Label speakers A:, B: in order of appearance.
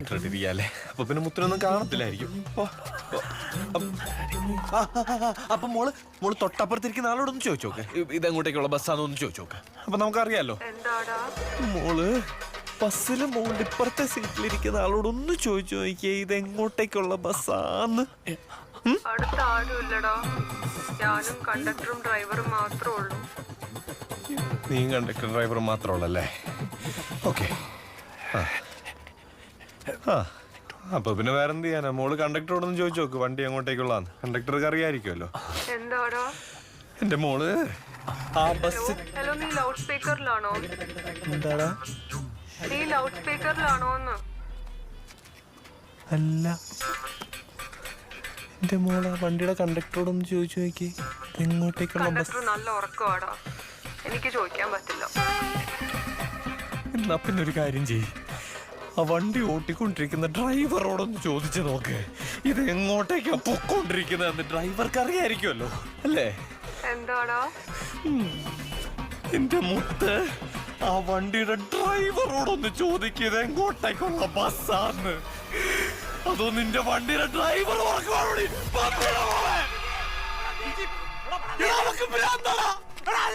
A: ഇട്ടിരിക്കാല്ലേ. അപ്പൊ പിന്നെ മുത്തിനൊന്നും കാണത്തില്ലായിരിക്കും. അപ്പൊ മോള് തൊട്ടപ്പുറത്തിരിക്കുന്ന ആളോടൊന്ന് ചോദിച്ചു നോക്ക്, ഇതെങ്ങോട്ടേക്കുള്ള ബസ്സാന്നൊന്ന് ചോദിച്ചു നോക്ക്. അപ്പൊ നമുക്കറിയാലോ. മോള് ബസ്സില് മോളുടെ ഇപ്പുറത്തെ സീറ്റിലിരിക്കുന്ന ആളോടൊന്ന് ചോദിച്ചു നോക്കിയേ, ഇതെങ്ങോട്ടേക്കുള്ള ബസ്സാന്ന്.
B: അടുത്ത ആരുമില്ലടാ, ഞാനും കണ്ടക്ടറും ഡ്രൈവറും മാത്രമേ ഉള്ളൂ.
A: നീ കണ്ടക്ടർ ഡ്രൈവർ മാത്രമുള്ളല്ലേ? ഓക്കെ. അപ്പൊ പിന്നെ വേറെന്ത് ചെയ്യാനാ, മോള് കണ്ടക്ടറോടൊന്ന് ചോദിച്ചു നോക്ക് വണ്ടി എങ്ങോട്ടേക്കുള്ളാന്ന്. കണ്ടക്ടർക്ക് അറിയായിരിക്കുമല്ലോ.
B: എന്താടാ
A: എന്റെ മോള് ആ ബസ്.
B: ഹലോ, നീ ലൗഡ് സ്പീക്കറിലാണോ?
A: എന്താടാ?
B: നീ ലൗഡ് സ്പീക്കറിലാണോന്ന്?
A: അല്ല, എന്റെ മോള് ആ വണ്ടിയുടെ കണ്ടക്ടറോടൊന്ന് ചോദിച്ചു നോക്കി, എങ്ങോട്ടേക്കുള്ള ബസ്.
B: കണ്ടക്ടർ നല്ല ഉറക്കമാടാ, എനിക്ക് ചോദിക്കാൻ പറ്റില്ല.
A: എന്നാ പിന്നെ ഒരു കാര്യം ചെയ്യ്, ആ വണ്ടി ഓട്ടിക്കൊണ്ടിരിക്കുന്ന ഡ്രൈവറോടൊന്ന് ചോദിച്ചു നോക്ക്, ഇത് എങ്ങോട്ടേക്കാ പൊക്കോണ്ടിരിക്കുന്നതെന്ന്. ഡ്രൈവർക്ക് അറിയായിരിക്കുമല്ലോ അല്ലേ?
B: എന്താടാ?
A: എന്റെ മുത്ത്, ആ വണ്ടിയുടെ ഡ്രൈവറോടൊന്ന് ചോദിക്കുന്നത് എങ്ങോട്ടേക്കുള്ള ബസ്സാന്ന്. അതോ നിന്റെ വണ്ടിയുടെ ഡ്രൈവർ ഉറക്കമാണോ?